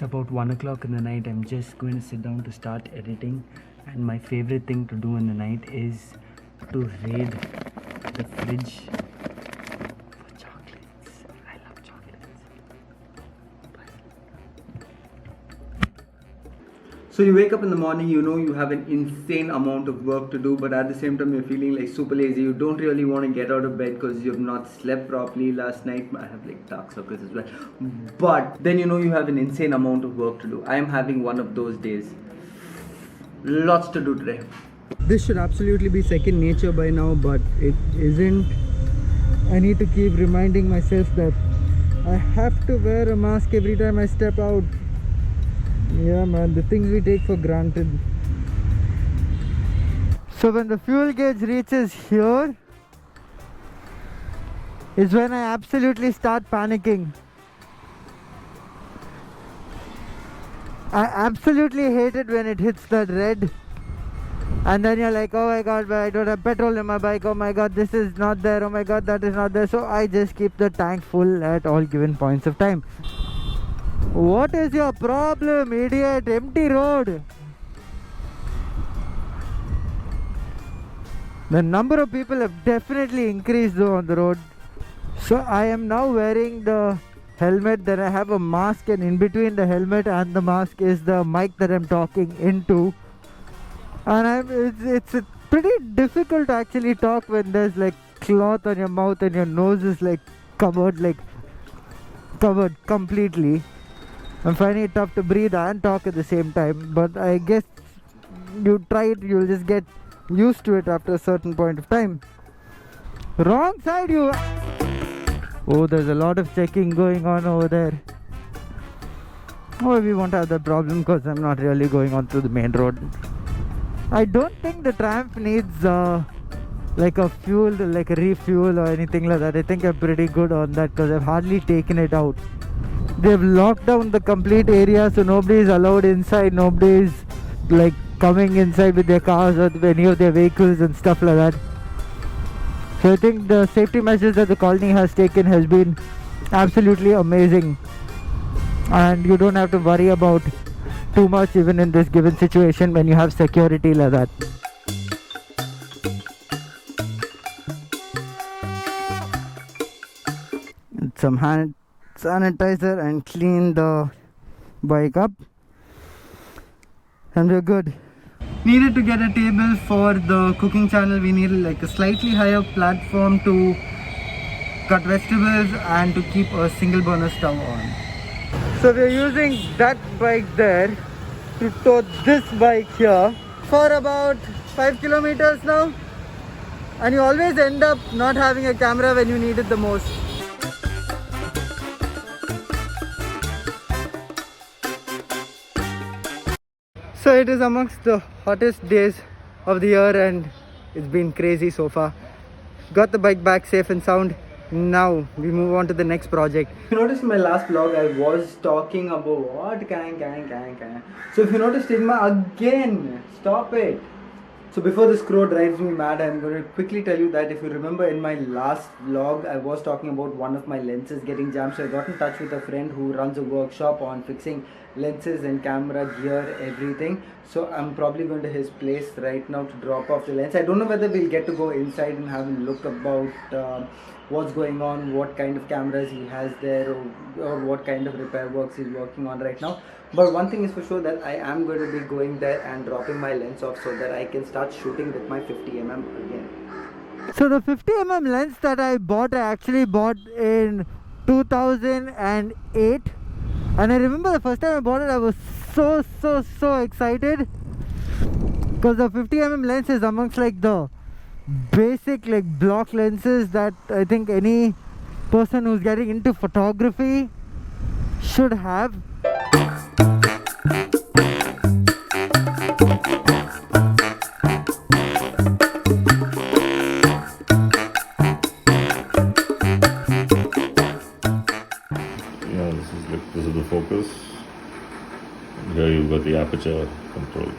It's about 1 o'clock in the night. I'm just going to sit down to start editing, and my favorite thing to do in the night is to raid the fridge for chocolates. I love chocolates. So you wake up in the morning, you know you have an insane amount of work to do, but at the same time you're feeling like super lazy. You don't really want to get out of bed because you've not slept properly last night. I have like dark circles as well. But then you know you have an insane amount of work to do. I am having one of those days. Lots to do today. This should absolutely be second nature by now, but it isn't. I need to keep reminding myself that I have to wear a mask every time I step out. Yeah man, the things we take for granted. So when the fuel gauge reaches here is when I absolutely start panicking. I absolutely hate it when it hits that red and then you're like, oh my god, but I don't have petrol in my bike, oh my god, this is not there, oh my god, that is not there. So I just keep the tank full at all given points of time. What is your problem, idiot? Empty road. The number of people have definitely increased though on the road. So I am now wearing the helmet, then I have a mask, and in between the helmet and the mask is the mic that I'm talking into. And it's pretty difficult to actually talk when there's like cloth on your mouth and your nose is like covered completely. I'm finding it tough to breathe and talk at the same time, but I guess you try it, you'll just get used to it after a certain point of time. Wrong side, you. Oh, there's a lot of checking going on over there. Oh, we won't have that problem because I'm not really going on to the main road. I don't think the Triumph needs like a fuel, like a refuel or anything like that. I think I'm pretty good on that because I've hardly taken it out. They've locked down the complete area, so nobody is allowed inside. Nobody is like coming inside with their cars or any of their vehicles and stuff like that. So I think the safety measures that the colony has taken has been absolutely amazing, and you don't have to worry about too much even in this given situation when you have security like that. Some hand sanitizer and clean the bike up, and we're good. Needed to get a table for the cooking channel. We needed like a slightly higher platform to cut vegetables and to keep a single burner stove on. So we're using that bike there to tow this bike here for about 5 kilometers now, and you always end up not having a camera when you need it the most. So it is amongst the hottest days of the year and it's been crazy so far. Got the bike back safe and sound. Now we move on to the next project. If you noticed in my last vlog, I was talking about what? So if you noticed Stigma again, stop it. So before this crow drives me mad, I'm going to quickly tell you that if you remember in my last vlog, I was talking about one of my lenses getting jammed. So I got in touch with a friend who runs a workshop on fixing lenses and camera gear, everything. So I'm probably going to his place right now to drop off the lens. I don't know whether we'll get to go inside and have a look about what's going on, what kind of cameras he has there, or what kind of repair works he's working on right now. But one thing is for sure, that I am going to be going there and dropping my lens off so that I can start shooting with my 50mm again. So the 50mm lens that I actually bought in 2008. And I remember the first time I bought it, I was so excited because the 50mm lens is amongst like the basic like block lenses that I think any person who's getting into photography should have. This is the focus. Here you've got the aperture control.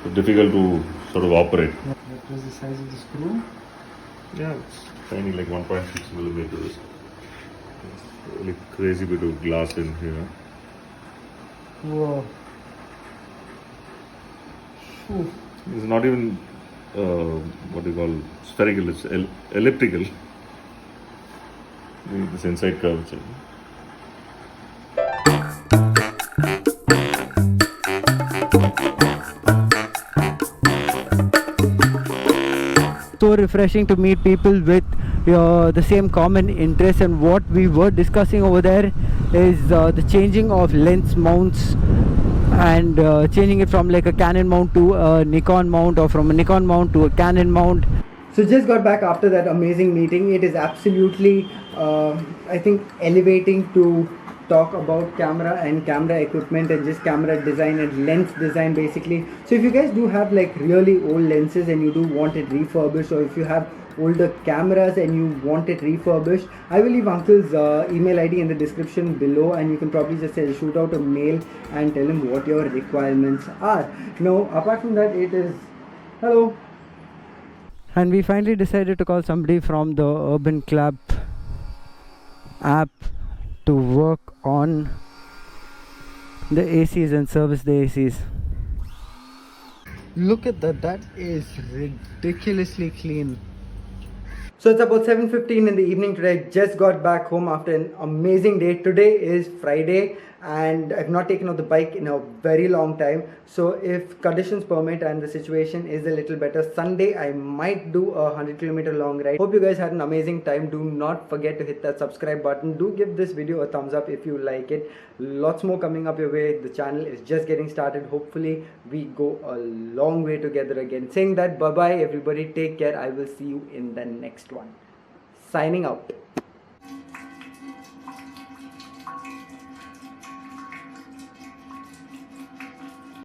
It's difficult to sort of operate. What was the size of the screw? Yeah, it's tiny, like 1.6 millimeters. It's really crazy bit of glass in here. Whoa. Phew. It's not even what you call spherical, it's elliptical. This inside curvature. So refreshing to meet people with the same common interest, and what we were discussing over there is the changing of lens mounts and changing it from like a Canon mount to a Nikon mount, or from a Nikon mount to a Canon mount. So just got back after that amazing meeting. It is absolutely I think elevating to talk about camera and camera equipment and just camera design and lens design basically. So if you guys do have like really old lenses and you do want it refurbished, or if you have older cameras and you want it refurbished, I will leave uncle's email ID in the description below, and you can probably just shoot out a mail and tell him what your requirements are. Now apart from that, it is hello. And we finally decided to call somebody from the Urban Club app to work on the ACs and service the ACs. Look at that, that is ridiculously clean. So it's about 7:15 in the evening today. Just got back home after an amazing day. Today is Friday and I've not taken out the bike in a very long time. So if conditions permit and the situation is a little better, Sunday I might do a 100-kilometer long ride. Hope you guys had an amazing time. Do not forget to hit that subscribe button. Do give this video a thumbs up if you like it. Lots more coming up your way. The channel is just getting started. Hopefully we go a long way together again. Saying that, bye bye everybody, take care. I will see you in the next one. Signing out.